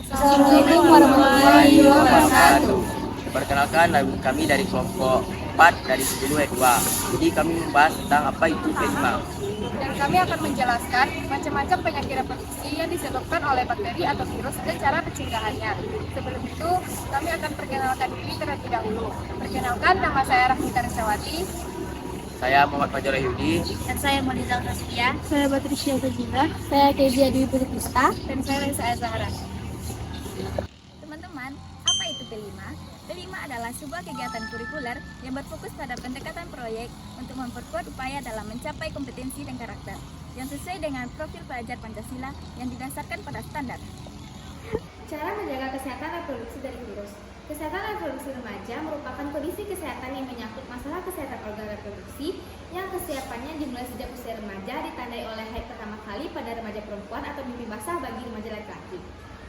Assalamualaikum warahmatullahi wabarakatuh. Perkenalkan, kami dari kelompok 4 dari 10E2. Jadi kami membahas tentang apa itu P5. Dan kami akan menjelaskan macam-macam penyakit reproduksi yang disebabkan oleh bakteri atau virus dan cara pencegahannya. Sebelum itu, kami akan perkenalkan diri terlebih dahulu. Perkenalkan, nama saya Rahmita Resawati. Saya Muhammad Fajar Yudi. Dan saya Monita Rastia. Saya Batrisya Tajila. Saya Kezia Dwi Putista. Dan saya Reza Azhara. Teman-teman, apa itu P5? P5 adalah sebuah kegiatan kurikuler yang berfokus pada pendekatan proyek untuk memperkuat upaya dalam mencapai kompetensi dan karakter yang sesuai dengan profil pelajar Pancasila yang didasarkan pada standar. Cara menjaga kesehatan reproduksi dari virus. Kesehatan reproduksi remaja merupakan kondisi kesehatan yang menyangkut masalah kesehatan organ reproduksi yang kesiapannya dimulai sejak usia remaja ditandai oleh haid pertama kali pada remaja perempuan atau mimpi basah bagi remaja laki-laki.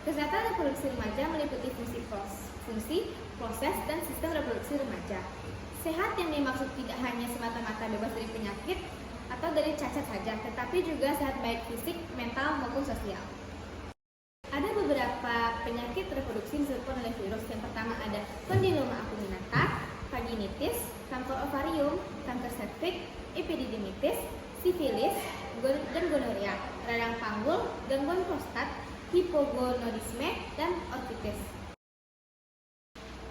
Kesehatan reproduksi remaja meliputi fungsi, proses, dan sistem reproduksi remaja. Sehat yang dimaksud tidak hanya semata-mata bebas dari penyakit atau dari cacat saja, tetapi juga sehat baik fisik, mental, maupun sosial. Ada beberapa penyakit reproduksi disebabkan oleh virus. Yang pertama ada Condyloma acuminata, vaginitis, kanker ovarium, kanker serviks, epididymitis, sifilis, dan gonorea, radang panggul, gangguan prostat, hipogonadisme, dan ortitis.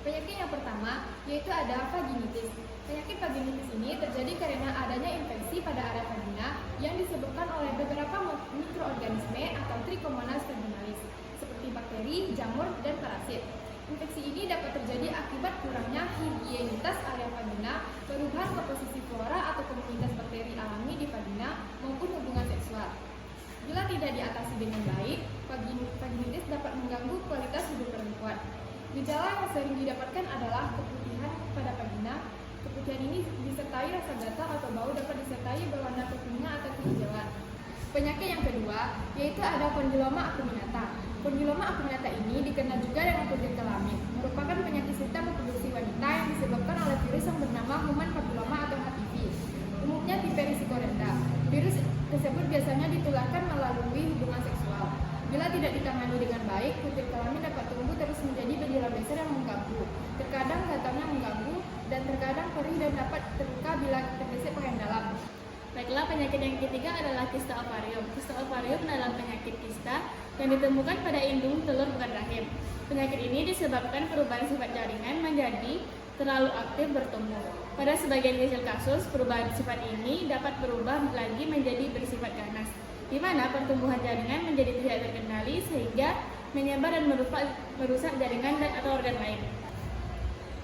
Penyakit yang pertama yaitu ada vaginitis. Penyakit vaginitis ini terjadi karena adanya infeksi pada area vagina yang disebabkan oleh beberapa mikroorganisme atau Trichomonas vaginalis seperti bakteri, jamur, dan parasit. Infeksi ini dapat terjadi akibat kurangnya higienitas area vagina, perubahan komposisi flora atau komunitas bakteri alami di vagina maupun hubungan seksual. Bila tidak diatasi dengan baik, vaginitis dapat mengganggu kualitas hidup perempuan. Gejala yang sering didapatkan adalah keputihan pada vagina. Keputihan ini disertai rasa gatal atau bau, dapat disertai berwarna kekuningan atau kehijauan. Penyakit yang kedua yaitu ada Condyloma acuminata. Condyloma acuminata ini dikenal juga dengan kutil kelamin, merupakan penyakit sistem reproduksi wanita yang disebabkan oleh virus yang bernama Human Papilloma atau HPV. Umumnya tipe risiko rendah. Virus tersebut biasanya ditularkan melalui hubungan seksual. Bila tidak ditangani dengan baik, kutil kelamin dapat tumbuh terus menjadi benjolan besar yang mengganggu. Terkadang gatalnya mengganggu dan terkadang perih dan dapat terluka bila tergesek pakaian dalam. Baiklah, penyakit yang ketiga adalah kista ovarium. Kista ovarium adalah penyakit kista yang ditemukan pada indung telur bukan rahim. Penyakit ini disebabkan perubahan sifat jaringan menjadi terlalu aktif bertumbuh. Pada sebagian kecil kasus, perubahan sifat ini dapat berubah lagi menjadi bersifat ganas, di mana pertumbuhan jaringan menjadi tidak terkendali sehingga menyebar dan merusak jaringan dan atau organ lain.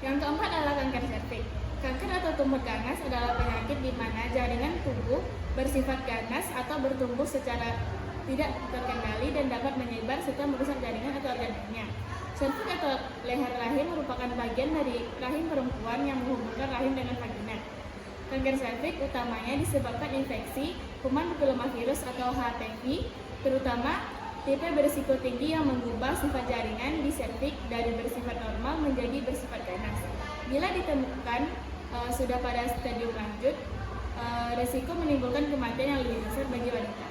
Yang keempat adalah kanker serviks. Kanker atau tumor ganas adalah penyakit di mana jaringan tubuh bersifat ganas atau bertumbuh secara tidak terkendali dan dapat menyebar serta merusak jaringan atau organ lainnya. Serviks atau leher rahim merupakan bagian dari rahim perempuan yang menghubungkan rahim dengan vagina. Kanker serviks utamanya disebabkan infeksi kuman papillomavirus atau HPV, terutama tipe berisiko tinggi yang mengubah sifat jaringan di serviks dari bersifat normal menjadi bersifat ganas. Bila ditemukan sudah pada stadium lanjut, risiko menimbulkan kematian yang lebih besar bagi wanita.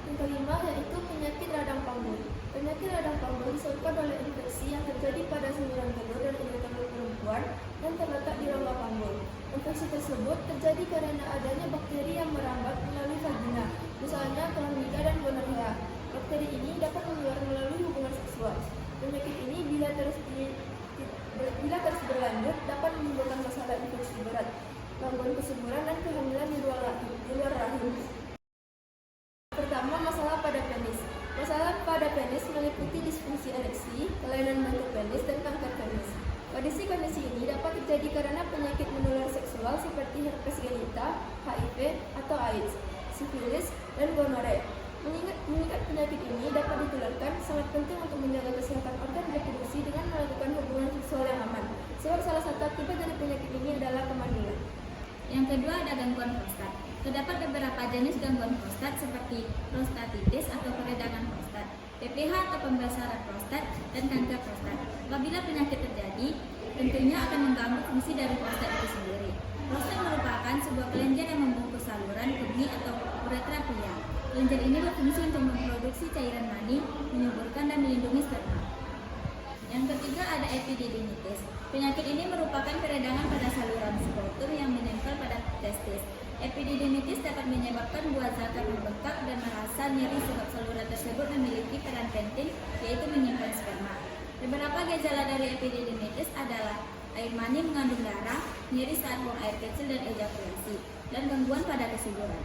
Yang kelima yaitu penyakit radang panggul. Penyakit radang panggul disebabkan oleh infeksi yang terjadi pada saluran telur dan urin telur perempuan yang terletak di rongga panggul. Infeksi tersebut terjadi karena adanya bakteri yang merambat melalui vagina, misalnya Chlamydia dan gonorrhea. Bakteri ini dapat menular melalui hubungan seksual. Penyakit ini bila terus berlanjut dapat menimbulkan masalah infeksi berat, gangguan kesuburan dan kehamilan di luar rahim. Pertama, masalah pada penis. Masalah pada penis meliputi disfungsi ereksi, kelainan bentuk penis, dan kanker penis. Kondisi ini dapat terjadi karena penyakit menular seksual seperti herpes genital, HIV atau AIDS, sifilis, dan gonorrea. Mengingat penyakit ini dapat ditularkan, sangat penting untuk menjaga kesehatan organ reproduksi dengan melakukan hubungan seksual yang aman. Sebab salah satu akibat dari penyakit ini adalah kemandulan. Yang kedua ada gangguan prostat. Terdapat beberapa jenis gangguan prostat seperti prostatitis atau peradangan prostat, PPH atau pembesaran prostat, dan kanker prostat. Apabila penyakit terjadi, tentunya akan mengganggu fungsi dari prostat itu sendiri. Prostat merupakan sebuah kelenjar yang membungkus saluran kemih atau uretra pria. Kelenjar ini berfungsi untuk memproduksi cairan mani, menyuburkan dan Penyakit ini merupakan peradangan pada saluran skrotum yang menempel pada testis. Epididimitis dapat menyebabkan buah zakar membengkak dan merasa nyeri sebab saluran tersebut memiliki peran penting, yaitu menyimpan sperma. Beberapa gejala dari epididimitis adalah air mani mengandung darah, nyeri saat buang air kecil dan ejakulasi, dan gangguan pada kesuburan.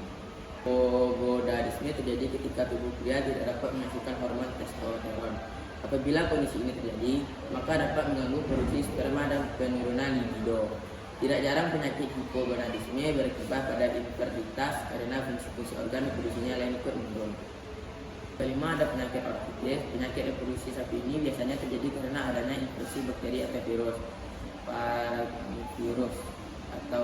Hypogonadisme terjadi ketika tubuh pria tidak dapat menghasilkan hormon testosteron. Apabila kondisi ini terjadi, maka dapat mengganggu produksi sperma dan penurunan libido. Tidak jarang penyakit hipogonadisme berakibat pada infertilitas karena fungsi organ reproduksinya lain ikut menurun. Kelima, ada penyakit orchitis. Penyakit reproduksi sapi ini biasanya terjadi karena adanya infeksi bakteri atau virus. Paravirus atau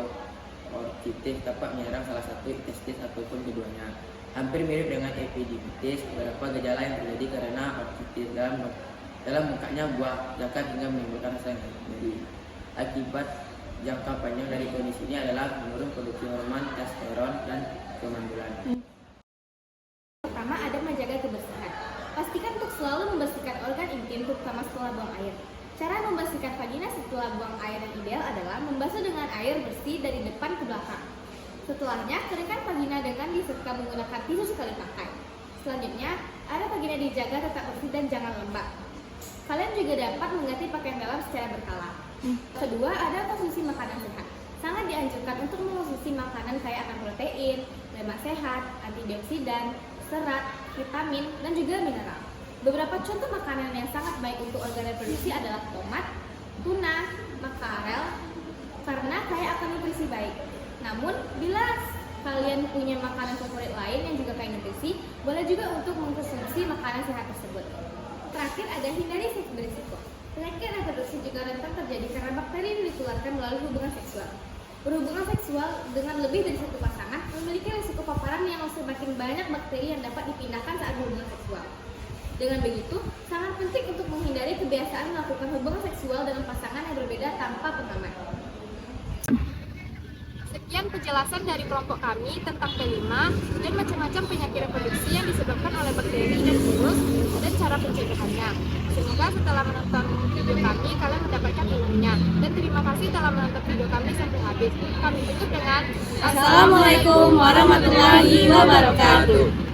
orchitis dapat menyerang salah satu testis ataupun keduanya. Hampir mirip dengan epididimitis, beberapa gejala yang terjadi karena orchitis dalam bengkaknya buah zakar hingga menimbulkan rasa nyeri. Akibat jangka panjang dari kondisi ini adalah menurun produksi hormon testosteron dan kemandulan. Pertama, ada menjaga kebersihan. Pastikan untuk selalu membersihkan organ intim, terutama setelah buang air. Cara membersihkan vagina setelah buang air yang ideal adalah membasuh dengan air bersih dari depan ke belakang. Setelahnya, keringkan vagina dengan disetrika menggunakan tisu sekali pakai. Selanjutnya, area vagina dijaga tetap bersih dan jangan lembab. Kalian juga dapat mengganti pakaian dalam secara berkala. Kedua, ada konsumsi makanan sehat. Sangat dianjurkan untuk mengonsumsi makanan kaya akan protein, lemak sehat, antioksidan, serat, vitamin, dan juga mineral. Beberapa contoh makanan yang sangat baik untuk organ reproduksi adalah tomat, tuna, makarel, karena kaya akan nutrisi baik. Namun, bila kalian punya makanan favorit lain yang juga kaya nutrisi, boleh juga untuk mengkonsumsi makanan sehat tersebut. Terakhir, ada hindari seks berisiko. Penyakit reproduksi juga rentan terjadi karena bakteri yang ditularkan melalui hubungan seksual. Berhubungan seksual dengan lebih dari satu pasangan memiliki risiko paparan yang semakin banyak bakteri yang dapat dipindahkan saat berhubungan seksual. Dengan begitu, sangat penting untuk menghindari kebiasaan melakukan hubungan seksual dengan pasangan yang berbeda tanpa pengaman. Sekian penjelasan dari kelompok kami tentang P5 dan macam-macam penyakit reproduksi yang disebabkan oleh bakteri dan virus dan cara pencegahannya. Semoga setelah menonton video kami, kalian mendapatkan ilmunya. Dan terima kasih telah menonton video kami sampai habis. Kami tutup dengan Assalamualaikum warahmatullahi wabarakatuh.